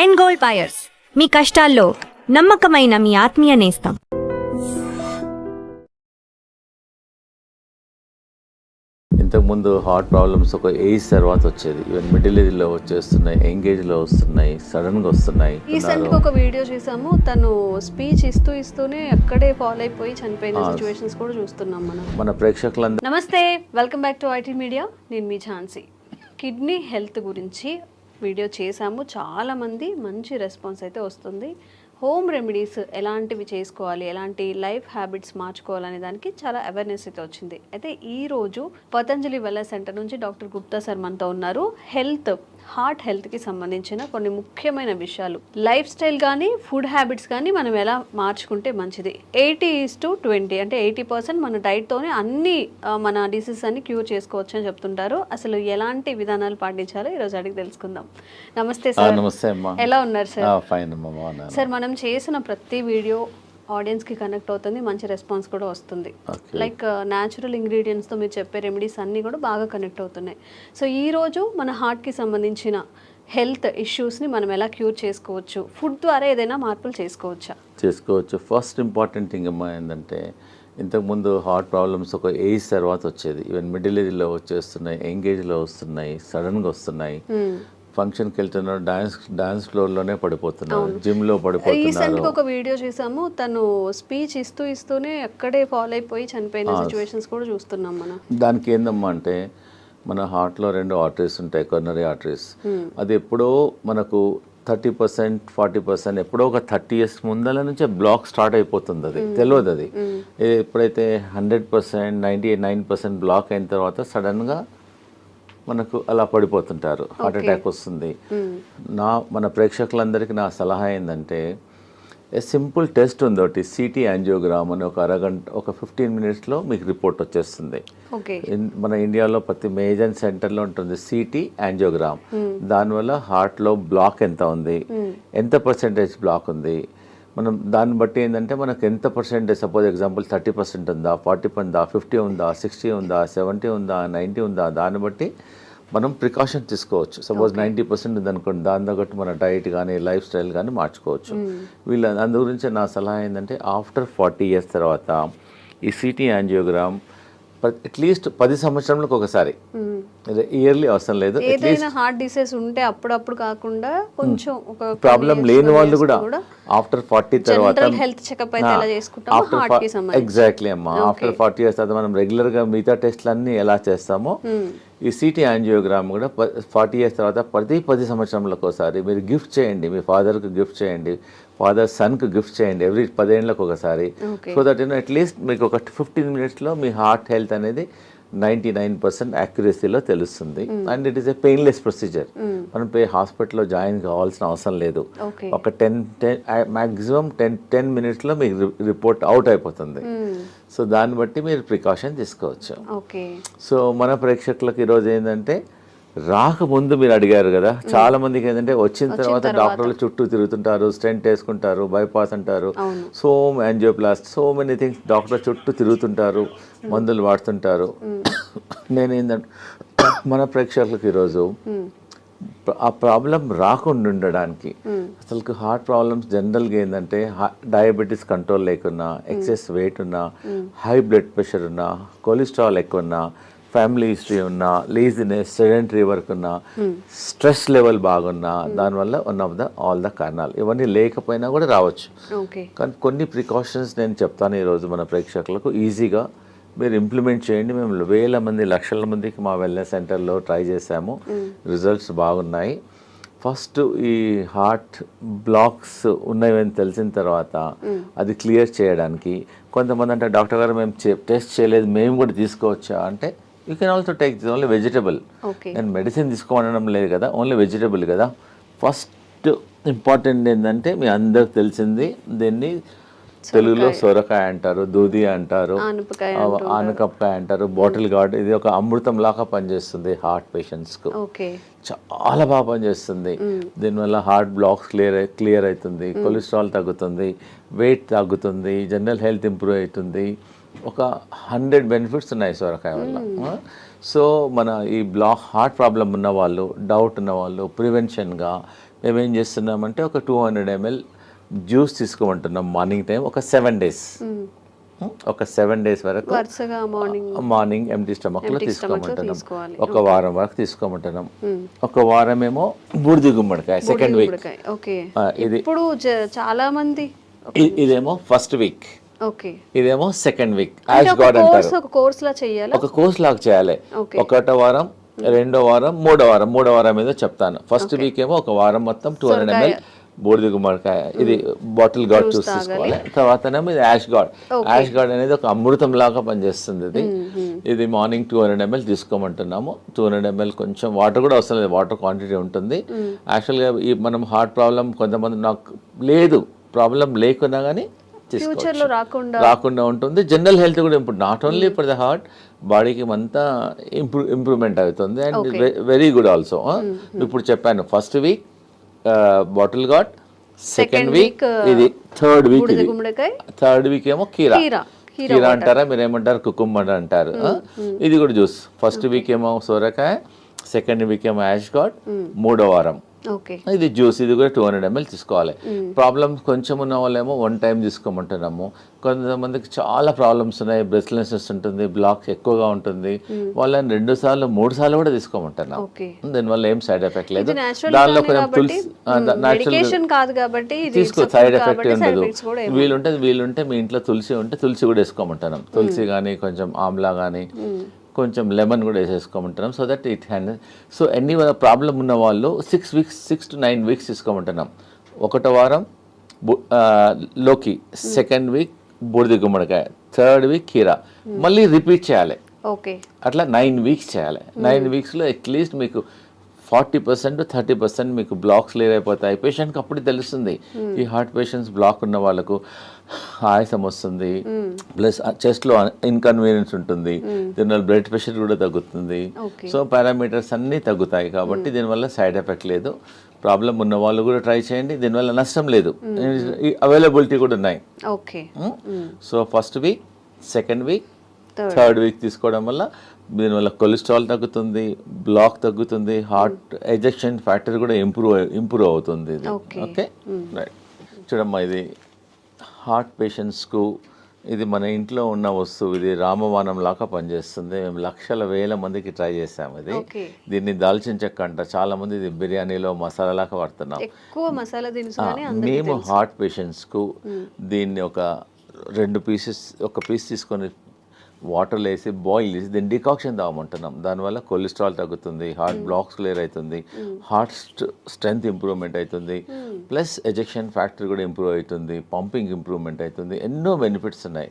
End gold buyers, మీ కష్టాల్లో నమ్మకమైన మీ ఆత్మీయ నేస్తం. ఇంతకుముందు హార్ట్ ప్రాబ్లమ్స్ ఒక ఏజ్ తర్వాత వచ్చేది, ఈవెన్ మిడిల్ ఏజ్లో వచ్చేస్తున్నాయి, ఎంగేజ్లో వస్తున్నాయి, సడన్గా వస్తున్నాయి. రీసెంట్గా ఒక వీడియో చేసాము, తను స్పీచ్ ఇస్తూనే అక్కడే ఫాల్ అయిపోయి చనిపోయిన సిచ్యువేషన్స్ కూడా చూస్తున్నాం మన ప్రేక్షకులందరూ. నమస్తే, welcome back to IT media. నేను మీ ఝాన్సీ. కిడ్నీ హెల్త్ గురించి వీడియో చేసాము, చాలామంది మంచి రెస్పాన్స్ అయితే వస్తుంది. హోమ్ రెమెడీస్ ఎలాంటివి చేసుకోవాలి, ఎలాంటి లైఫ్ హ్యాబిట్స్ మార్చుకోవాలనే దానికి చాలా అవేర్నెస్ అయితే వచ్చింది. అయితే ఈరోజు పతంజలి వెల్నెస్ సెంటర్ నుంచి డాక్టర్ గుప్తా సార్ మనతో ఉన్నారు. హార్ట్ హెల్త్కి సంబంధించిన కొన్ని ముఖ్యమైన విషయాలు, లైఫ్ స్టైల్ కానీ ఫుడ్ హ్యాబిట్స్ కానీ మనం ఎలా మార్చుకుంటే మంచిది. 80:20 అంటే 80% మన డైట్తోనే అన్ని మన డిసీజెస్ అన్ని క్యూర్ చేసుకోవచ్చు అని చెప్తుంటారు. అసలు ఎలాంటి విధానాలు పాటించాలో ఈరోజు అడిగి తెలుసుకుందాం. నమస్తే సార్. నమస్తే అమ్మా. ఎలా ఉన్నారు సార్? ఫైన్ అమ్మా. సార్, మనం చేసిన ప్రతి వీడియో ఆడియన్స్కి కనెక్ట్ అవుతుంది, మంచి రెస్పాన్స్ కూడా వస్తుంది. లైక్ న్యాచురల్ ఇంగ్రీడియంట్స్తో మీరు చెప్పే రెమెడీస్ అన్నీ కూడా బాగా కనెక్ట్ అవుతున్నాయి. సో ఈరోజు మన హార్ట్కి సంబంధించిన హెల్త్ ఇష్యూస్ని మనం ఎలా క్యూర్ చేసుకోవచ్చు, ఫుడ్ ద్వారా ఏదైనా మార్పులు చేసుకోవచ్చు. ఫస్ట్ ఇంపార్టెంట్ థింగ్ అమ్మా ఏంటంటే, ఇంతకుముందు హార్ట్ ప్రాబ్లమ్స్ ఒక ఏజ్ తర్వాత వచ్చేది, ఈవెన్ మిడిల్ ఏజ్లో వచ్చేస్తున్నాయి, ఎంగేజ్లో వస్తున్నాయి, సడన్గా వస్తున్నాయి. ఫంక్షన్కి వెళ్తున్నారు, డాన్స్ ఫ్లోర్లోనే పడిపోతున్నారు, జిమ్లో పడిపోతున్నారు. రీసెంట్గా ఒక వీడియో చేసాము, తను స్పీచ్ ఇస్తూనే అక్కడే ఫాల్ అయిపోయి చనిపోయిన సిచ్యువేషన్స్ కూడా చూస్తున్నాం మనం. దానికి ఏందమ్మా అంటే, మన హార్ట్లో 2 ఆర్టరీస్ ఉంటాయి, కొర్నరీ ఆర్టరీస్. అది ఎప్పుడో మనకు 30%, 40% ఎప్పుడో ఒక 30 years ముందల నుంచే బ్లాక్ స్టార్ట్ అయిపోతుంది. అది తెలియదు. అది ఎప్పుడైతే 100%, 99% బ్లాక్ అయిన తర్వాత సడన్గా మనకు అలా పడిపోతుంటారు, హార్ట్ అటాక్ వస్తుంది. మన ప్రేక్షకులందరికీ నా సలహా ఏంటంటే, సింపుల్ టెస్ట్ ఉంది ఒకటి, సిటీ యాంజియోగ్రామ్ అని. ఒక అరగంట, ఒక 15 minutesలో మీకు రిపోర్ట్ వచ్చేస్తుంది. మన ఇండియాలో ప్రతి మేజర్ సెంటర్లో ఉంటుంది సిటీ యాంజియోగ్రామ్. దానివల్ల హార్ట్లో బ్లాక్ ఎంత ఉంది, ఎంత పర్సెంటేజ్ బ్లాక్ ఉంది, మనం దాన్ని బట్టి ఏంటంటే మనకు ఎంత పర్సెంటేజ్, సపోజ్ ఎగ్జాంపుల్ 30% ఉందా, 40 ఉందా, 50 ఉందా, 60 ఉందా, 70 ఉందా, 90 ఉందా, దాన్ని బట్టి మనం ప్రికాషన్ తీసుకోవచ్చు. సపోజ్ 90% ఉందనుకోండి, దాని తగ్గట్టు మన డైట్ కానీ లైఫ్ స్టైల్ కానీ మార్చుకోవచ్చు. అందు గురించి నా సలహా ఏంటంటే, ఆఫ్టర్ 40 years తర్వాత ఈ సిటీ యాంజియోగ్రామ్ అట్లీస్ట్ 10 సంవత్సరాలకు ఒకసారి, ఇయర్లీ అవసరం లేదు. ఏదైనా హార్ట్ డిసీజ్ ఉంటే అప్పుడప్పుడు కాకుండా కొంచెం ఒక ప్రాబ్లం లేని వాళ్ళు కూడా ఆఫ్టర్ 40 తర్వాత హెల్త్ చెకప్ అయితే ఎలా చేసుకుంటామో హార్ట్ కి సంబంధించి. ఎగ్జాక్ట్లీ అమ్మా. ఆఫ్టర్ 40 years తర్వాత మనం రెగ్యులర్గా మిగతా టెస్ట్లన్నీ ఎలా చేస్తామో, ఈ సిటీ యాంజియోగ్రామ్ కూడా 40 years తర్వాత 10 సంవత్సరాలకు ఒకసారి మీరు గిఫ్ట్ చేయండి, మీ ఫాదర్కి గిఫ్ట్ చేయండి, ఫాదర్ సన్కి గిఫ్ట్ చేయండి, ఎవ్రీ 10 ఏళ్ళకు ఒకసారి. సో దట్ అట్లీస్ట్ మీకు ఒక 15 minutesలో మీ హార్ట్ హెల్త్ అనేది 99% యాక్యురసీలో తెలుస్తుంది. And it is a painless procedure. మనం హాస్పిటల్లో జాయిన్ కావాల్సిన అవసరం లేదు. ఒక 10 మ్యాక్సిమం 10 minutesలో మీకు రిపోర్ట్ అవుట్ అయిపోతుంది. సో దాన్ని బట్టి మీరు ప్రికాషన్ తీసుకోవచ్చు. సో మన ప్రేక్షకులకు ఈరోజు ఏంటంటే, రాకముందు మీరు అడిగారు కదా, చాలా మందికి ఏంటంటే వచ్చిన తర్వాత డాక్టర్లు చుట్టూ తిరుగుతుంటారు, స్టెంట్ వేసుకుంటారు, బైపాస్ అంటారు, so angioplasty, so many things, doctor చుట్టూ తిరుగుతుంటారు, మందులు వాడుతుంటారు. నేనేంటంటే, మన ప్రేక్షకులకు ఈరోజు ఆ ప్రాబ్లం రాకుండా ఉండడానికి, అసలు హార్ట్ ప్రాబ్లమ్స్ జనరల్గా ఏంటంటే, డయాబెటీస్ కంట్రోల్ లేకున్నా, ఎక్సెస్ వెయిట్ ఉన్నా, హై బ్లడ్ ప్రెషర్ ఉన్నా, కొలెస్ట్రాల్ ఎక్కువ ఉన్నా, ఫ్యామిలీ హిస్టరీ ఉన్నా, లేజినెస్, సెడెంటరీ వర్క్ ఉన్నా, స్ట్రెస్ లెవెల్ బాగున్నా, దానివల్ల ఆల్ ద కారణాలు. ఇవన్నీ లేకపోయినా కూడా రావచ్చు. కానీ కొన్ని ప్రికాషన్స్ నేను చెప్తాను ఈరోజు మన ప్రేక్షకులకు, ఈజీగా మీరు ఇంప్లిమెంట్ చేయండి. మేము వేల మంది, లక్షల మందికి మా వెల్నెస్ సెంటర్లో ట్రై చేసాము, రిజల్ట్స్ బాగున్నాయి. ఫస్ట్ ఈ హార్ట్ బ్లాక్స్ ఉన్నాయని తెలిసిన తర్వాత అది క్లియర్ చేయడానికి, కొంతమంది అంటే, డాక్టర్ గారు మేము టెస్ట్ చేయలేదు, మేము కూడా తీసుకోవచ్చా అంటే, you can also take this only vegetable. నేను మెడిసిన్ తీసుకోవడం లేదు కదా, ఓన్లీ వెజిటబుల్ కదా. ఫస్ట్ ఇంపార్టెంట్ ఏంటంటే, మీ అందరికి తెలిసింది, దీన్ని తెలుగులో సొరకాయ అంటారు, దూది అంటారు, ఆనపకాయ అంటారు, బాటిల్ గార్డ్. ఇది ఒక అమృతం లాగా పనిచేస్తుంది హార్ట్ పేషెంట్స్కు, చాలా బాగా పనిచేస్తుంది. దీనివల్ల హార్ట్ బ్లాక్స్ క్లియర్ అవుతుంది, కొలెస్ట్రాల్ తగ్గుతుంది, వెయిట్ తగ్గుతుంది, జనరల్ హెల్త్ ఇంప్రూవ్ అవుతుంది. ఒక 100 benefits ఉన్నాయి సొరకాయ వల్ల. సో మన ఈ హార్ట్ ప్రాబ్లం ఉన్న వాళ్ళు, డౌట్ ఉన్న వాళ్ళు, ప్రివెన్షన్గా మేము ఏం చేస్తున్నామంటే ఒక 200 ml జ్యూస్ తీసుకోమంటున్నాం మార్నింగ్ టైం ఒక 7 days. ఒక 7 days వరకు వరుసగా మార్నింగ్ ఎంటీ స్టమక్లో తీసుకోమంటున్నాం. ఒక వారం వరకు తీసుకోమంటున్నాం. ఒక వారం ఏమో బూడిద గుమ్మడికాయ సెకండ్ వీక్. ఓకే. ఇది ఇప్పుడు చాలా మంది ఇదేమో ఫస్ట్ వీక్, ఓకే, ఇదేమో సెకండ్ వీక్. యాష్ గార్డ్ అంటారు. ఒక కోర్స్ లా చేయాలి, ఒక కోర్స్ లాగా చేయాలి. ఒకటో వారం, రెండో వారం, మూడో వారం ఏదో చెప్తాను. ఫస్ట్ వీక్ ఏమో ఒక వారం మొత్తం 200 ml బూడిద గుమ్మడికాయ, ఇది బాటిల్ గార్డ్ జ్యూస్ తీసుకోవాలి. తర్వాతనేమో ఇది యాష్ గార్డ్. యాష్ గార్డ్ అనేది ఒక అమృతం లాగా పనిచేస్తుంది. ఇది మార్నింగ్ 200 ml తీసుకోమంటున్నాము. 200 ml కొంచెం వాటర్ కూడా అవసరం లేదు, వాటర్ క్వాంటిటీ ఉంటుంది. యాక్చువల్గా ఈ మనం హార్ట్ ప్రాబ్లం కొంతమంది నాకు లేదు, ప్రాబ్లం లేకున్నా కానీ ఫ్యూచర్లో రాకుండా ఉంటుంది. జనరల్ హెల్త్ కూడా ఇప్పుడు not only for the heart, బాడీకి అంతా ఇంప్రూవ్మెంట్ అవుతుంది. And very good also. ఇప్పుడు చెప్పాను first week bottle gourd, second week ఇది, థర్డ్ వీక్ ఇది, థర్డ్ వీక్ ఏమో కీరా అంటారా మీరు ఏమంటారు, కుకుంబర్ అంటారు. ఇది కూడా జ్యూస్. ఫస్ట్ వీక్ ఏమో సోరకాయ, సెకండ్ వీక్ ఏమో యాష్ గార్డ్, మూడో వారం ఇది జ్యూస్. ఇది కూడా 200 ml తీసుకోవాలి. ప్రాబ్లమ్స్ కొంచెం ఉన్న వాళ్ళేమో 1 time తీసుకోమంటున్నాము. కొంతమందికి చాలా ప్రాబ్లమ్స్ ఉన్నాయి, బ్రెస్ట్లెస్నెస్ ఉంటుంది, బ్లాక్ ఎక్కువగా ఉంటుంది, వాళ్ళని 2 సార్లు 3 సార్లు కూడా తీసుకోమంటున్నాం. దీనివల్ల ఏం సైడ్ ఎఫెక్ట్ లేదు. దానిలో కొంచెం తులసి తీసుకో, సైడ్ ఎఫెక్ట్ ఉండదు. వీలుంటే మీ ఇంట్లో తులసి ఉంటే తులసి కూడా వేసుకోమంటున్నాం. తులసి కానీ కొంచెం ఆమ్లా కానీ కొంచెం లెమన్ కూడా వేసేసుకోమంటున్నాం. So that it hand. So ఎన్ని ప్రాబ్లం ఉన్న వాళ్ళు 6 to 9 weeks తీసుకోమంటున్నాం. ఒకటో వారం లోకి, సెకండ్ వీక్ బూడిద గుమ్మడికాయ, థర్డ్ వీక్ కీరా, మళ్ళీ రిపీట్ చేయాలి. అట్లా 9 weeks చేయాలి. 9 weeksలో అట్లీస్ట్ మీకు 40% to 30% మీకు బ్లాక్స్ క్లియర్ అయిపోతాయి. పేషెంట్కి అప్పుడు తెలుస్తుంది. ఈ హార్ట్ పేషెంట్స్ బ్లాక్ ఉన్న వాళ్ళకు ఆయాసం వస్తుంది, ప్లస్ చెస్ట్లో ఇన్కన్వీనియన్స్ ఉంటుంది, దీనివల్ల బ్లడ్ ప్రెషర్ కూడా తగ్గుతుంది. సో పారామీటర్స్ అన్నీ తగ్గుతాయి. కాబట్టి దీనివల్ల సైడ్ ఎఫెక్ట్ లేదు. ప్రాబ్లం ఉన్న వాళ్ళు కూడా ట్రై చేయండి, దీనివల్ల నష్టం లేదు. అవైలబిలిటీ కూడా ఉన్నాయి. So first week, second week, third week తీసుకోవడం వల్ల దీనివల్ల కొలెస్ట్రాల్ తగ్గుతుంది, బ్లాక్ తగ్గుతుంది, హార్ట్ ఎజెక్షన్ ఫ్యాక్టర్ కూడా ఇంప్రూవ్ అవుతుంది. ఇది ఓకే రైట్. చూడమ్మా, ఇది హార్ట్ పేషెంట్స్కు ఇది మన ఇంట్లో ఉన్న వస్తువు. ఇది రామబాణం లాగా పనిచేస్తుంది. మేము లక్షల వేల మందికి ట్రై చేసాము. ఇది దీన్ని దాల్చిన చెక్క అంట. చాలా మంది ఇది బిర్యానీలో మసాలా లాగా వాడుతున్నాం. మేము హార్ట్ పేషెంట్స్కు దీన్ని ఒక 2 pieces, ఒక పీస్ తీసుకొని వాటర్లో వేసి బాయిల్ చేసి దీన్ని డికాక్షన్ తాగమంటున్నాం. దానివల్ల కొలెస్ట్రాల్ తగ్గుతుంది, హార్ట్ బ్లాక్స్ క్లియర్ అవుతుంది, హార్ట్ స్ట్రెంగ్త్ ఇంప్రూవ్మెంట్ అవుతుంది, ప్లస్ ఎజెక్షన్ ఫ్యాక్టర్ కూడా ఇంప్రూవ్ అవుతుంది, పంపింగ్ ఇంప్రూవ్మెంట్ అవుతుంది. ఎన్నో బెనిఫిట్స్ ఉన్నాయి.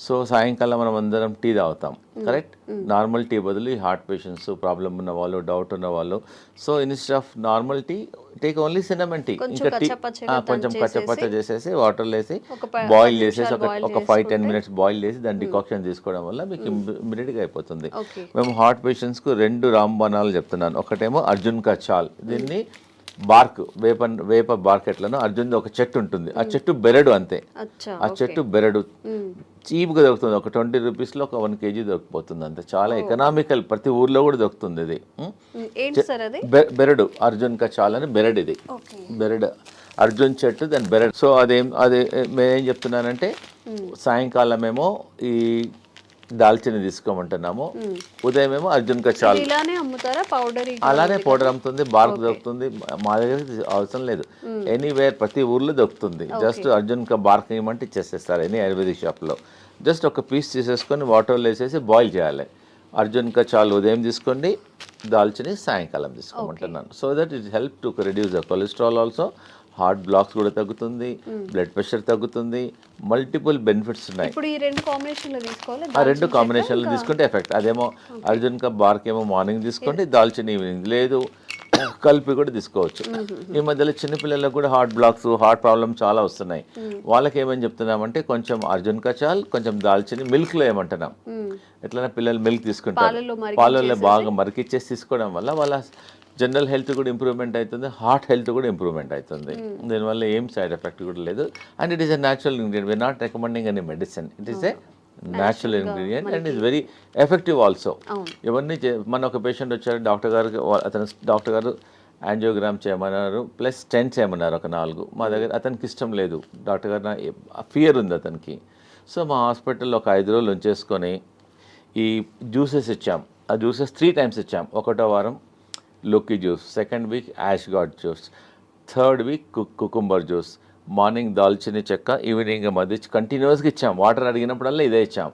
సో సాయంకాలం మనం అందరం టీ తాగుతాం, కరెక్ట్? నార్మల్ టీ బదులు ఈ హార్ట్ పేషెంట్స్, ప్రాబ్లమ్ ఉన్న వాళ్ళు, డౌట్ ఉన్న వాళ్ళు, so instead of normal tea take only cinnamon tea. ఇంకా టీ కొంచెం కచ్చపచ్చ చేసేసి వాటర్లో వేసి బాయిల్ చేసేసి ఒక 5-10 minutes బాయిల్ చేసి దాన్ని డికాక్షన్ తీసుకోవడం వల్ల మీకు ఇమ్మీడియట్గా అయిపోతుంది. మేము హార్ట్ పేషెంట్స్కు 2 రాంబాణాలు చెప్తున్నాను. ఒకటేమో అర్జున్ కా చాల్, దీన్ని బార్క్, వేప బార్క్ ఎట్లను అర్జున్ ఒక చెట్టు ఉంటుంది, ఆ చెట్టు బెరడు అంతే. ఆ చెట్టు బెరడు చీప్గా దొరుకుతుంది. ఒక 20 రూపీస్లో ఒక 1 kg దొరికిపోతుంది అంతే. చాలా ఎకనామికల్, ప్రతి ఊర్లో కూడా దొరుకుతుంది. ఇది బెరడు, అర్జున్ కా చాల్ అని బెరడు. ఇది బెరడు, అర్జున్ చెట్టు, దాని బెరడు. సో అదే మేమేం చెప్తున్నానంటే సాయంకాలం ఏమో ఈ దాల్చిన తీసుకోమంటున్నాము, ఉదయం ఏమో అర్జున్ కా చాల్. అలానే పౌడర్ అమ్ముతుంది, బార్క్ దొరుకుతుంది. మా దగ్గర అవసరం లేదు, ఎనీవేర్ ప్రతి ఊర్లో దొరుకుతుంది. జస్ట్ అర్జున్ కా బార్క్ ఏమంటే ఇచ్చేసేస్తారు ఎనీ ఆయుర్వేదిక్ షాప్లో. జస్ట్ ఒక పీస్ తీసేసుకొని వాటర్లో వేసేసి బాయిల్ చేయాలి. అర్జున్ కా చాల్ ఉదయం తీసుకోండి, దాల్చిని సాయంకాలం తీసుకోమంటున్నాను. So that it help to reduce the cholesterol also, heart blocks కూడా తగ్గుతుంది, బ్లడ్ ప్రెషర్ తగ్గుతుంది, మల్టిపుల్ బెనిఫిట్స్ ఉన్నాయి. ఇప్పుడు ఈ 2 కాంబినేషన్లు తీసుకోవాలి. ఆ 2 కాంబినేషన్లు తీసుకుంటే ఎఫెక్ట్. అదేమో అర్జున్ కా బార్క్ ఏమో మార్నింగ్ తీసుకోండి, దాల్చిన ఈవినింగ్, లేదు కలిపి కూడా తీసుకోవచ్చు. ఈ మధ్యలో చిన్నపిల్లలకు కూడా హార్ట్ బ్లాక్స్, హార్ట్ ప్రాబ్లమ్ చాలా వస్తున్నాయి. వాళ్ళకి ఏమని చెప్తున్నామంటే కొంచెం అర్జున్ కా చాల్, కొంచెం దాల్చిని మిల్క్లో ఏమంటున్నాం. ఎట్లైనా పిల్లలు మిల్క్ తీసుకుంటారు, పాలల్లో బాగా మరికిచ్చేసి తీసుకోవడం వల్ల వాళ్ళ జనరల్ హెల్త్ కూడా ఇంప్రూవ్మెంట్ అవుతుంది, హార్ట్ హెల్త్ కూడా ఇంప్రూవ్మెంట్ అవుతుంది. దీనివల్ల ఏం సైడ్ ఎఫెక్ట్ కూడా లేదు. And it is a natural ingredient. We are not recommending any medicine. It is a natural ingredient and is very effective also. ఇవన్నీ మన ఒక పేషెంట్ వచ్చారు, డాక్టర్ గారు యాంజియోగ్రామ్ చేయమన్నారు, ప్లస్ స్టెంట్ చేయమన్నారు ఒక 4. మా దగ్గర అతనికి ఇష్టం లేదు, డాక్టర్ గారు ఫియర్ ఉంది అతనికి. సో మా హాస్పిటల్లో ఒక 5 రోజులు ఉంచేసుకొని ఈ జ్యూసెస్ ఇచ్చాం. ఆ జ్యూసెస్ 3 times ఇచ్చాం. 1వ వారం లోకి juice, 2nd week ash gourd juice, 3rd week cucumber juice, morning దాల్చిని చెక్క, ఈవినింగ్ మధ్య కంటిన్యూస్గా ఇచ్చాం. వాటర్ అడిగినప్పుడల్లా ఇదే ఇచ్చాం.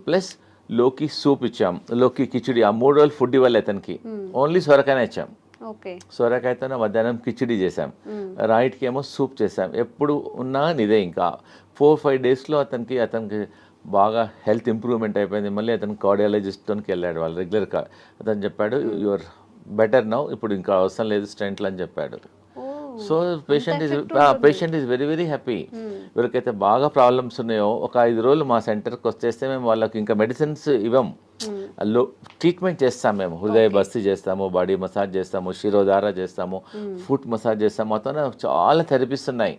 ప్లస్ లోకి సూప్ ఇచ్చాం, లోకి కిచిడి. ఆ 3 రోజులు ఫుడ్ ఇవ్వాలి అతనికి, ఓన్లీ సొరకాయనే ఇచ్చాం. ఓకే. సొరకాయతో మధ్యాహ్నం కిచిడి చేసాం, రైట్కి ఏమో సూప్ చేసాం. ఎప్పుడు ఉన్నా ఇదే. ఇంకా 4-5 daysలో అతనికి బాగా హెల్త్ ఇంప్రూవ్మెంట్ అయిపోయింది. మళ్ళీ అతను కార్డియాలజిస్ట్తోకి వెళ్ళాడు, వాళ్ళు రెగ్యులర్గా. అతను చెప్పాడు యువర్ బెటర్ నౌ, ఇప్పుడు ఇంకా అవసరం లేదు స్టెంట్లు అని చెప్పాడు. So patient is very very happy. ఎవరికైతే బాగా ప్రాబ్లమ్స్ ఉన్నాయో ఒక 5 రోజులు మా సెంటర్కి వచ్చేస్తే మేము వాళ్ళకి ఇంకా మెడిసిన్స్ ఇవ్వం, ట్రీట్మెంట్ చేస్తాం. మేము హృదయ బస్తీ చేస్తాము, బాడీ మసాజ్ చేస్తాము, శిరోధార చేస్తాము, ఫుట్ మసాజ్ చేస్తాము. మొత్తం చాలా థెరపీస్ ఉన్నాయి.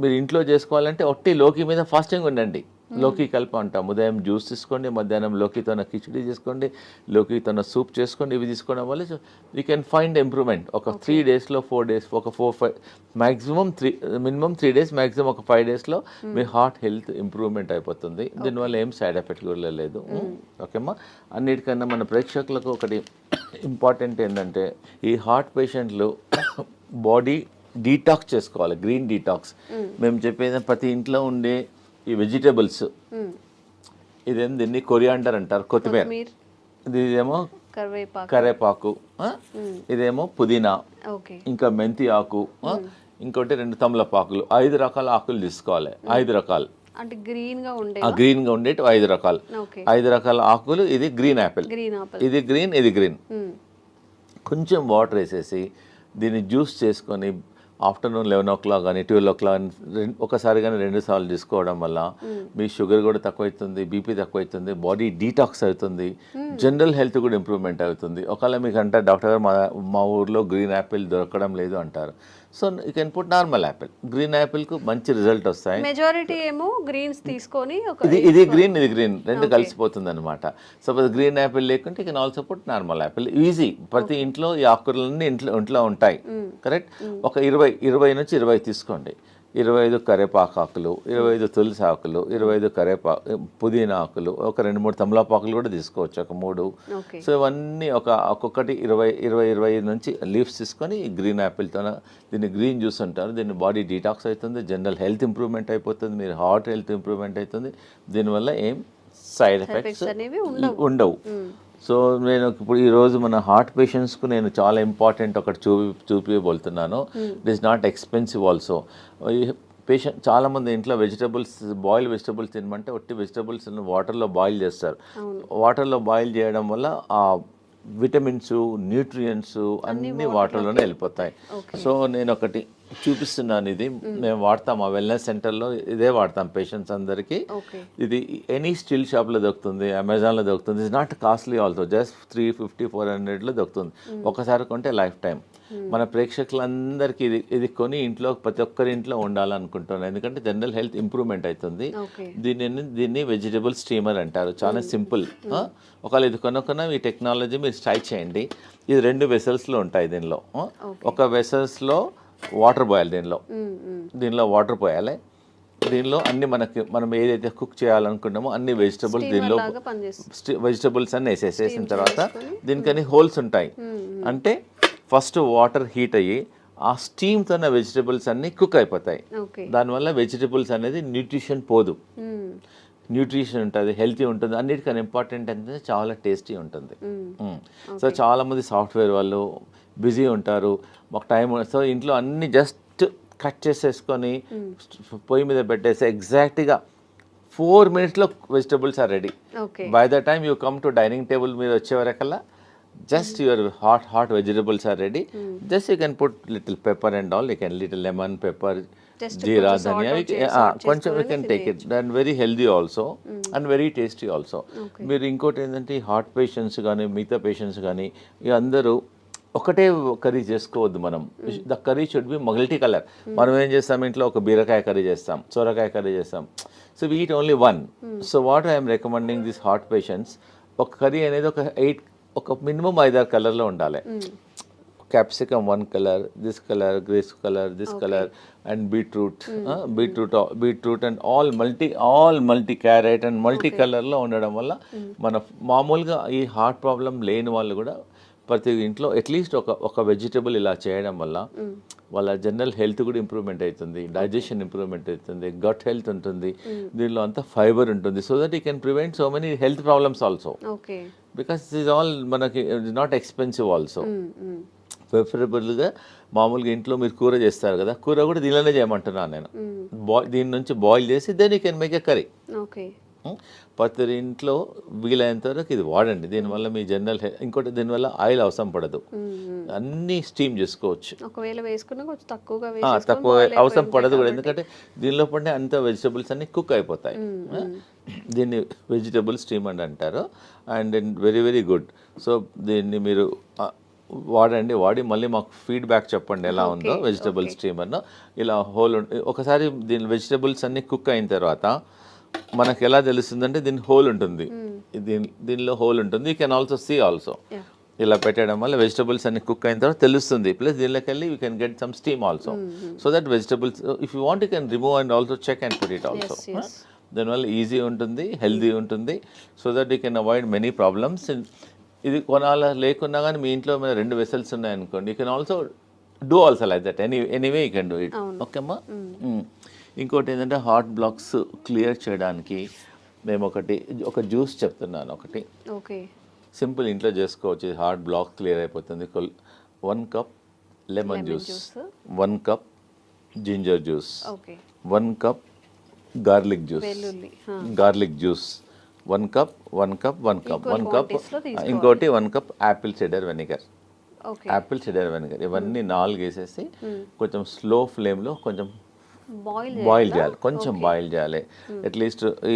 మీరు ఇంట్లో చేసుకోవాలంటే ఒట్టి లోకి మీద ఫాస్టింగ్ ఉండండి. లోకి కలిపి అంటాం. ఉదయం జ్యూస్ తీసుకోండి, మధ్యాహ్నం లోకితోన కిచిడి చేసుకోండి, లోకితోన సూప్ చేసుకోండి. ఇవి తీసుకోవడం వల్ల యూ కెన్ ఫైండ్ ఇంప్రూవ్మెంట్. ఒక 3 daysలో 4 days, ఒక 4-5 మ్యాక్సిమం 3 days, మ్యాక్సిమం ఒక 5 daysలో మీ హార్ట్ హెల్త్ ఇంప్రూవ్మెంట్ అయిపోతుంది. దీనివల్ల ఏం సైడ్ ఎఫెక్ట్ కూడా లేదు. ఓకేమ్మా. అన్నిటికన్నా మన ప్రేక్షకులకు ఒకటి ఇంపార్టెంట్ ఏంటంటే, ఈ హార్ట్ పేషెంట్లు బాడీ డీటాక్స్ చేసుకోవాలి, గ్రీన్ డీటాక్స్. మేము చెప్పేది ప్రతి ఇంట్లో ఉండే ఈ వెజిటేబుల్స్, ఇదేం దీన్ని కొరియాండర్ అంటారు, కొత్తిమీర. ఇదేమో కరేపాకు, ఇదేమో పుదీనా, ఇంకా మెంతి ఆకు, ఇంకోటి 2 తమలపాకులు. 5 రకాల ఆకులు తీసుకోవాలి. 5 రకాలు అంటే గ్రీన్ గా ఉండేటి 5 రకాలు. 5 రకాల ఆకులు. ఇది గ్రీన్ యాపిల్, ఇది గ్రీన్, ఇది గ్రీన్. కొంచెం వాటర్ వేసేసి దీన్ని జ్యూస్ చేసుకొని ఆఫ్టర్నూన్ 11 o'clock కానీ 12 o'clock ఒకసారి కానీ 2 సార్లు తీసుకోవడం వల్ల మీ షుగర్ కూడా తక్కువవుతుంది, బీపీ తక్కువవుతుంది, బాడీ డీటాక్స్ అవుతుంది, జనరల్ హెల్త్ కూడా ఇంప్రూవ్మెంట్ అవుతుంది. ఒకవేళ మీకు అంటే డాక్టర్ గారు మా ఊర్లో గ్రీన్ యాపిల్ దొరకడం లేదు అంటారు. So you can put normal apple. Green యాపిల్కు మంచి రిజల్ట్ వస్తాయి. మెజారిటీ ఏమో గ్రీన్స్ తీసుకొని ఇది గ్రీన్, ఇది గ్రీన్, 2 కలిసిపోతుంది అనమాట. సపోజ్ గ్రీన్ యాపిల్ లేకుంటే you can also put normal Apple. Easy. ప్రతి ఇంట్లో ఈ ఆకుకూరలన్నీ ఇంట్లో ఉంటాయి. కరెక్ట్. ఒక 20 నుంచి 20 తీసుకోండి. 25 కరేపాకు ఆకులు, 25 తులసి ఆకులు, 25 పుదీనా ఆకులు, ఒక 2-3 తమలపాకులు కూడా తీసుకోవచ్చు, ఒక 3. సో ఇవన్నీ ఒక్కొక్కటి 20 నుంచి లీవ్స్ తీసుకొని గ్రీన్ యాపిల్తో దీన్ని గ్రీన్ జ్యూస్ అంటారు. దీన్ని బాడీ డీటాక్స్ అవుతుంది, జనరల్ హెల్త్ ఇంప్రూవ్మెంట్ అయిపోతుంది, మీరు హార్ట్ హెల్త్ ఇంప్రూవ్మెంట్ అవుతుంది. దీనివల్ల ఏం సైడ్ ఎఫెక్ట్స్ ఉండవు. సో నేను ఇప్పుడు ఈరోజు మన హార్ట్ పేషెంట్స్కు నేను చాలా ఇంపార్టెంట్ ఒకటి చూపిపోతున్నాను. It is not expensive also. Patient చాలామంది ఇంట్లో బాయిల్ వెజిటబుల్స్ తినమంటే ఒట్టి వెజిటబుల్స్ వాటర్లో బాయిల్ చేస్తారు. వాటర్లో బాయిల్ చేయడం వల్ల ఆ విటమిన్స్, న్యూట్రియంట్స్ అన్నీ వాటర్లోనే వెళ్ళిపోతాయి. సో నేను ఒకటి చూపిస్తున్నాను. ఇది మేము వాడతాం, ఆ వెల్నెస్ సెంటర్లో ఇదే వాడతాం పేషెంట్స్ అందరికీ. ఇది ఎనీ స్టీల్ షాప్లో దొరుకుతుంది, అమెజాన్లో దొరుకుతుంది. It's not costly also, just 350-400లో దొరుకుతుంది. ఒకసారి కొంటే లైఫ్ టైం. మన ప్రేక్షకులందరికీ ఇది కొని ఇంట్లో ప్రతి ఒక్కరి ఇంట్లో ఉండాలనుకుంటున్నాను. ఎందుకంటే జనరల్ హెల్త్ ఇంప్రూవ్మెంట్ అవుతుంది. దీన్ని వెజిటబుల్ స్టీమర్ అంటారు. చాలా సింపుల్. ఒకవేళ ఇది కొనుక్కున్న ఈ టెక్నాలజీ మీరు ట్రై చేయండి. ఇది 2 వెసల్స్లో ఉంటాయి. దీనిలో ఒక వెసల్స్లో వాటర్ పోయాలి, దీనిలో వాటర్ పోయాలి. దీనిలో అన్ని మనం ఏదైతే కుక్ చేయాలనుకుంటామో అన్ని వెజిటబుల్స్ అన్ని వేసేసిన తర్వాత దీనికని హోల్స్ ఉంటాయి. అంటే ఫస్ట్ వాటర్ హీట్ అయ్యి ఆ స్టీమ్తో వెజిటబుల్స్ అన్ని కుక్ అయిపోతాయి. దానివల్ల వెజిటబుల్స్ అనేది న్యూట్రిషన్ పోదు, న్యూట్రిషన్ ఉంటుంది, హెల్తీ ఉంటుంది. అన్నిటికన్నా ఇంపార్టెంట్ అంటే చాలా టేస్టీ ఉంటుంది. సో చాలామంది సాఫ్ట్వేర్ వాళ్ళు బిజీ ఉంటారు, మాకు టైం. సో ఇంట్లో అన్ని జస్ట్ కట్ చేసేసుకొని పొయ్యి మీద పెట్టేసి ఎగ్జాక్ట్గా 4 minutesలో vegetables are ready. By the time you come to dining table మీద వచ్చే వరకల్లా just your hot vegetables are ready. Just you can put little pepper and all, you can little lemon, pepper, jeera, dhania, కొంచెం you can take it. And very healthy also and very tasty also. మీరు ఇంకోటి ఏంటంటే heart patients కానీ మిగతా patients కానీ అందరూ ఒకటే curry చేసుకోవద్దు. మనం the curry should be multi colour. మనం ఏం చేస్తాం, ఇంట్లో ఒక బీరకాయ కర్రీ చేస్తాం, సొరకాయ కర్రీ చేస్తాం. So we eat only one. So what I'm recommending this heart patients, ఒక కర్రీ అనేది ఒక మినిమం 5-6 కలర్లో ఉండాలి. capsicum one color, this color, this color, this color, and beetroot, beetroot and all multi carrot and multi color లో ఉండడం వల్ల మన మామూలుగా ఈ హార్ట్ ప్రాబ్లం లేని వాళ్ళు కూడా ప్రతి ఇంట్లో అట్లీస్ట్ ఒక వెజిటబుల్ ఇలా చేయడం వల్ల వాళ్ళ జనరల్ హెల్త్ కూడా ఇంప్రూవ్మెంట్ అవుతుంది, డైజెషన్ ఇంప్రూవ్మెంట్ అవుతుంది, గట్ హెల్త్ ఉంటుంది, దీనిలో అంతా ఫైబర్ ఉంటుంది. So that you can prevent so many health problems also, because it is all మనకి ఇట్ నాట్ ఎక్స్పెన్సివ్ ఆల్సో. ప్రిఫరబుల్గా మామూలుగా ఇంట్లో మీరు కూర చేస్తారు కదా, కూర కూడా దీనిలోనే చేయమంటున్నాను నేను. దీని నుంచి బాయిల్ చేసి then you can make a curry. ప్రతి ఇంట్లో వీలైనంత వరకు ఇది వాడండి. దీనివల్ల మీ జనరల్ ఇంకోటి దీనివల్ల ఆయిల్ అవసరం పడదు, అన్నీ స్టీమ్ చేసుకోవచ్చు. ఒకవేళ వేసుకున్నా కొంచెం తక్కువ అవసరం పడదు కూడా, ఎందుకంటే దీనిలో పడిన అంత వెజిటబుల్స్ అన్ని కుక్ అయిపోతాయి. దీన్ని వెజిటబుల్ స్టీమ్ అని అంటారు. And very very good. So దీన్ని మీరు వాడి మళ్ళీ మాకు ఫీడ్బ్యాక్ చెప్పండి ఎలా ఉందో వెజిటబుల్ స్టీమ్ అన్న. ఇలా హోల్ ఒకసారి దీని వెజిటబుల్స్ అన్ని కుక్ అయిన తర్వాత మనకు ఎలా తెలుస్తుందంటే దీని హోల్ ఉంటుంది, దీనిలో హోల్ ఉంటుంది. You can also see also. ఇలా పెట్టడం వల్ల వెజిటబుల్స్ అన్ని కుక్ అయిన తర్వాత తెలుస్తుంది. ప్లస్ దీనిలోకి వెళ్ళి you can get some steam also. So that vegetables if you want you can remove and also check and put it also. దానివల్ల ఈజీ ఉంటుంది, హెల్దీ ఉంటుంది. So that you can avoid many problems. ఇది కొనాల లేకున్నా కానీ మీ ఇంట్లో మీద 2 vessels ఉన్నాయనుకోండి, you can also do also like that. Anyway you can do it. Okay అమ్మా. ఇంకోటి ఏంటంటే హార్ట్ బ్లాక్స్ క్లియర్ చేయడానికి మేము ఒక జ్యూస్ చెప్తున్నాను. ఒకటి సింపుల్ ఇంట్లో చేసుకోవచ్చు, హార్ట్ బ్లాక్ క్లియర్ అయిపోతుంది. 1 cup lemon juice, 1 cup ginger juice, 1 cup garlic juice, 1 cup ఇంకోటి 1 కప్ యాపిల్ సిడర్ వెనిగర్. ఇవన్నీ 4 వేసేసి కొంచెం స్లో ఫ్లేమ్లో కొంచెం బాయిల్ చేయాలి, కొంచెం బాయిల్ చేయాలి. అట్లీస్ట్ ఈ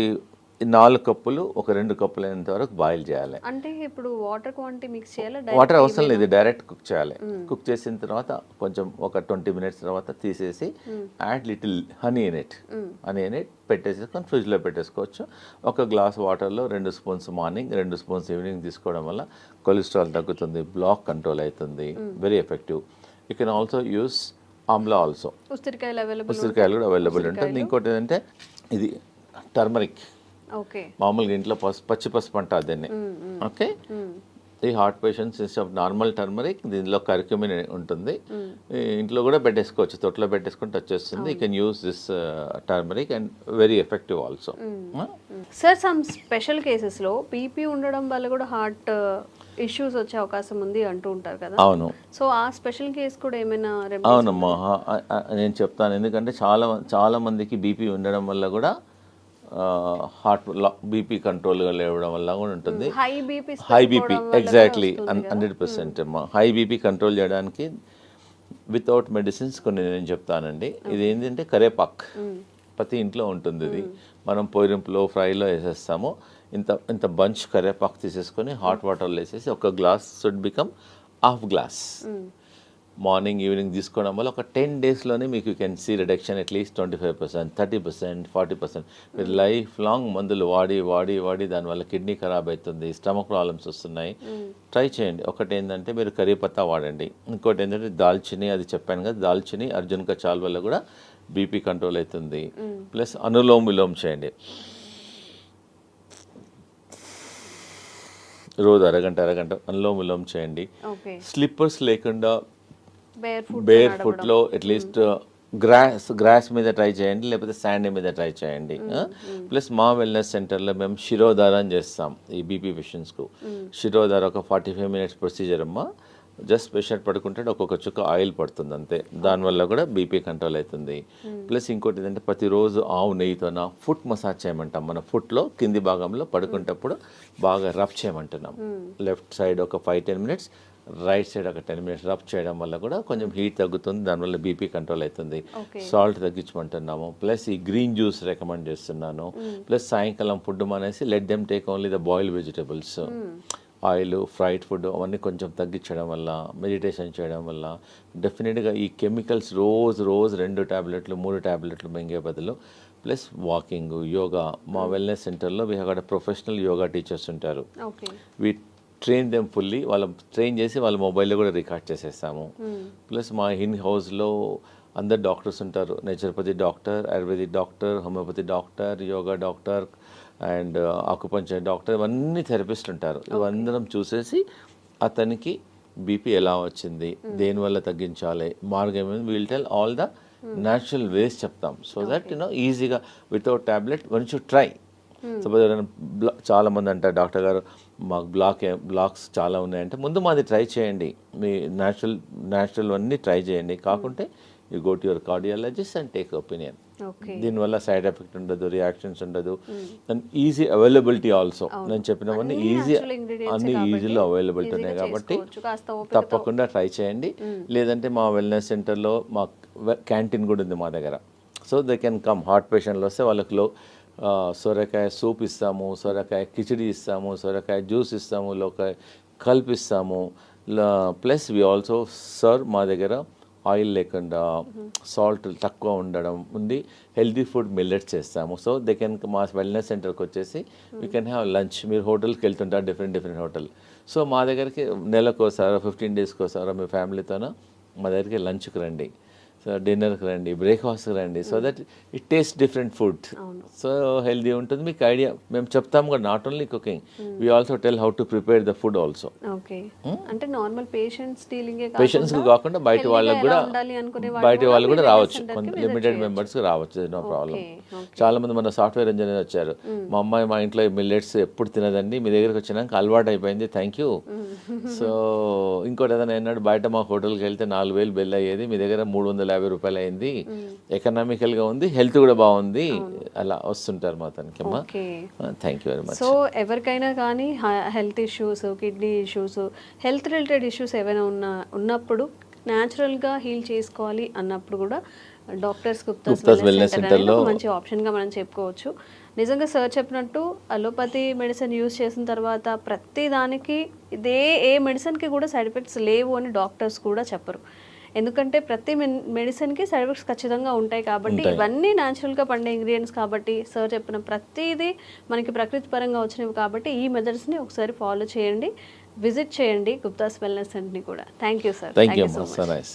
4 కప్పులు ఒక 2 కప్పులు అయినంత వరకు బాయిల్ చేయాలి. అంటే ఇప్పుడు వాటర్ క్వాంటిటీ మిక్స్ చేయాలి? వాటర్ అవసరం లేదు, డైరెక్ట్ కుక్ చేయాలి. కుక్ చేసిన తర్వాత కొంచెం ఒక 20 మినిట్స్ తర్వాత తీసేసి add little honey in it పెట్టేసుకొని ఫ్రిడ్జ్లో పెట్టేసుకోవచ్చు. ఒక గ్లాస్ వాటర్లో 2 స్పూన్స్ మార్నింగ్, 2 స్పూన్స్ ఈవినింగ్ తీసుకోవడం వల్ల కొలెస్ట్రాల్ తగ్గుతుంది, బ్లాక్ కంట్రోల్ అవుతుంది. Very effective. You can also use Amla also. ఉసిరికాయలు కూడా అవైలబుల్ ఉంటుంది. ఇంకోటి ఏంటంటే ఇది టర్మరిక్. మామూలుగా ఇంట్లో పచ్చి పసుపు అంటారు దీన్ని. ఓకే, ఈ heart patients instead of normal turmeric దీనిలో కర్క్యూమిన్ ఉంటుంది. ఇంట్లో కూడా పెట్టేసుకోవచ్చు, తొట్లో పెట్టేసుకుంటే వచ్చేస్తుంది. You can use this turmeric and very effective also. Sir, some special కేసెస్లో బీపీ ఉండడం వల్ల కూడా హార్ట్ ఇష్యూస్ వచ్చే అవకాశం ఉంది అంటూ ఉంటారు కదా. అవును. సో ఆ స్పెషల్ కేసు కూడా ఏమైనా? అవునమ్మా, నేను చెప్తాను. ఎందుకంటే చాలా మందికి బీపీ ఉండడం వల్ల కూడా హార్ట్ బీపీ కంట్రోల్గా లేవడం వల్ల కూడా ఉంటుంది. హై బీపీ ఎగ్జాక్ట్లీ 100% అమ్మా. హై బీపీ కంట్రోల్ చేయడానికి వితౌట్ మెడిసిన్స్ కొన్ని నేను చెప్తానండి. ఇది ఏంటంటే కరేపాక్ ప్రతి ఇంట్లో ఉంటుంది. ఇది మనం పోయిరింపులో ఫ్రైలో వేసేస్తాము. ఇంత బంచ్ కరేపాకు తీసేసుకొని హాట్ వాటర్లో వేసేసి ఒక glass should become half glass morning evening తీసుకోవడం వల్ల ఒక 10 డేస్లోనే మీకు you can see reduction at least 25%, 30%, 40%. మీరు లైఫ్ లాంగ్ మందులు వాడి దానివల్ల కిడ్నీ ఖరాబ్ అవుతుంది, స్టమక్ ప్రాబ్లమ్స్ వస్తున్నాయి. ట్రై చేయండి. ఒకటి ఏంటంటే మీరు కరీపత్తా వాడండి. ఇంకోటి ఏంటంటే దాల్చిని, అది చెప్పాను కదా, దాల్చిని అర్జున్ కచాల్ వల్ల కూడా బీపీ కంట్రోల్ అవుతుంది. ప్లస్ అనులోమ్ విలోమ్ చేయండి. రోజు అరగంట అనులోమ్ విలోమ్ చేయండి. స్లిప్పర్స్ లేకుండా బేర్ ఫుట్లో అట్లీస్ట్ గ్రాస్ మీద ట్రై చేయండి, లేకపోతే శాండ్ మీద ట్రై చేయండి. ప్లస్ మా వెల్నెస్ సెంటర్లో మేము శిరోధారం చేస్తాం ఈ బీపీ పేషెంట్స్కు. శిరోధార ఒక 45 మినిట్స్ ప్రొసీజర్ అమ్మా. జస్ట్ పేషెంట్ పడుకుంటే ఒక్కొక్క చుక్క ఆయిల్ పడుతుంది అంతే. దానివల్ల కూడా బీపీ కంట్రోల్ అవుతుంది. ప్లస్ ఇంకోటి ఏంటంటే ప్రతిరోజు ఆవు నెయ్యితోన ఫుట్ మసాజ్ చేయమంటాం. మన ఫుట్లో కింది భాగంలో పడుకునేటప్పుడు బాగా రబ్ చేయమంటున్నాం. లెఫ్ట్ సైడ్ ఒక 5-10 మినిట్స్, రైట్ సైడ్ ఒక 10 మినిట్స్ రబ్ చేయడం వల్ల కూడా కొంచెం హీట్ తగ్గుతుంది, దానివల్ల బీపీ కంట్రోల్ అవుతుంది. సాల్ట్ తగ్గించమంటున్నాము. ప్లస్ ఈ గ్రీన్ జ్యూస్ రికమెండ్ చేస్తున్నాను. ప్లస్ సాయంకాలం ఫుడ్ మానేసి let them take only the boiled vegetables. Oil, fried food అవన్నీ కొంచెం తగ్గించడం వల్ల, మెడిటేషన్ చేయడం వల్ల డెఫినెట్గా ఈ కెమికల్స్ రోజు 2 టాబ్లెట్లు 3 టాబ్లెట్లు మింగే బదులు ప్లస్ వాకింగ్, యోగా. మా వెల్నెస్ సెంటర్లో we have got professional yoga teachers ఉంటారు. ట్రైన్ దెమ్ ఫుల్లీ, వాళ్ళ ట్రైన్ చేసి వాళ్ళ మొబైల్లో కూడా రికార్డ్ చేసేస్తాము. ప్లస్ మా ఇన్ హౌస్లో అందరు డాక్టర్స్ ఉంటారు, naturopathy doctor, ayurvedic doctor, homeopathy doctor, yoga doctor and acupuncture doctor, ఇవన్నీ థెరపిస్టులు ఉంటారు. ఇవందరం చూసేసి అతనికి బీపీ ఎలా వచ్చింది, దేనివల్ల తగ్గించాలి, మార్గం will tell all the natural ways చెప్తాం. సో దట్ ఈజీగా without tablet one should try. Suppose ఎవరైనా చాలా మంది అంటారు డాక్టర్ గారు మాకు బ్లాక్స్ చాలా ఉన్నాయంటే, ముందు మాది ట్రై చేయండి, మీ న్యాచురల్ అన్నీ ట్రై చేయండి, కాకుంటే you go to your cardiologist and take opinion. దీనివల్ల సైడ్ ఎఫెక్ట్ ఉండదు, రియాక్షన్స్ ఉండదు, అండ్ ఈజీ అవైలబిలిటీ ఆల్సో. నేను చెప్పినవన్నీ అన్ని ఈజీలో అవైలబిలిటీ ఉన్నాయి కాబట్టి తప్పకుండా ట్రై చేయండి. లేదంటే మా వెల్నెస్ సెంటర్లో మా క్యాంటీన్ కూడా ఉంది మా దగ్గర. So they can come, heart పేషెంట్లు వస్తే వాళ్ళకి సొరకాయ సూప్ ఇస్తాము, సొరకాయ కిచిడి ఇస్తాము, సొరకాయ జ్యూస్ ఇస్తాము, లోకాయ కల్పిస్తాము. ప్లస్ వి ఆల్సో సర్వ్ మా దగ్గర ఆయిల్ లేకుండా సాల్ట్ తక్కువ ఉండడం ఉంది, హెల్తీ ఫుడ్ మిల్లెట్స్ చేస్తాము. సో దే కెన్ మా వెల్నెస్ సెంటర్కి వచ్చేసి వీ కెన్ హ్యావ్ లంచ్. మీరు హోటల్కి వెళ్తుంటారు, డిఫరెంట్ హోటల్. సో మా దగ్గరికి నెలకోసారో 15 డేస్కి ఒకసారో మీ ఫ్యామిలీతోనో మా దగ్గరికి లంచ్కి రండి, సో డిన్నర్కి రండి, బ్రేక్ఫాస్ట్కి రండి. So that it taste different food, so healthy ఉంటుంది. మీకు ఐడియా మేము చెప్తాము కూడా, not only cooking, we also tell how to prepare the food also. Okay, అంటే నార్మల్ పేషెంట్స్ కాకుండా బయట వాళ్ళకి కూడా రావచ్చు, కొంత లిమిటెడ్ మెంబర్స్ రావచ్చు, నో ప్రాబ్లం. చాలా మంది మన సాఫ్ట్వేర్ ఇంజనీర్ వచ్చారు, మా అమ్మాయి మా ఇంట్లో మిల్లెట్స్ ఎప్పుడు తినదండి, మీ దగ్గరికి వచ్చినాక అలవాటు అయిపోయింది, థ్యాంక్ యూ. సో ఇంకోటి ఏదైనా అన్నాడు, బయట మా హోటల్కి వెళ్తే 4,000 బిల్ అయ్యేది, మీ దగ్గర 350 రూపాయలు అయింది, ఎకనామికల్గా ఉంది, హెల్త్ కూడా బాగుంది, అలా వస్తుంటారు మా తనకి. అమ్మా thank you very much. So ఎవరికైనా కానీ health issues, kidney issues, health related issues ఏమైనా ఉన్నప్పుడు న్యాచురల్గా హీల్ చేసుకోవాలి అన్నప్పుడు కూడా డాక్టర్స్ గుప్తాస్ వెల్నెస్ సెంటర్లో మంచి ఆప్షన్గా మనం చెప్పుకోవచ్చు. నిజంగా సార్ చెప్పినట్టు అలోపతి మెడిసిన్ యూజ్ చేసిన తర్వాత ప్రతి దానికి ఏ మెడిసిన్కి కూడా సైడ్ ఎఫెక్ట్స్ లేవు అని డాక్టర్స్ కూడా చెప్పరు. ఎందుకంటే ప్రతి మెడిసిన్కి సైడ్ ఎఫెక్ట్స్ ఖచ్చితంగా ఉంటాయి కాబట్టి, ఇవన్నీ న్యాచురల్గా పండే ఇంగ్రీడియంట్స్ కాబట్టి, సార్ చెప్పిన ప్రతిదీ మనకి ప్రకృతి పరంగా వచ్చినవి కాబట్టి ఈ మెథడ్స్ని ఒకసారి ఫాలో చేయండి, విజిట్ చేయండి గుప్తాస్ వెల్నెస్ సెంటర్ని కూడా. Thank you sir. Thank you so much.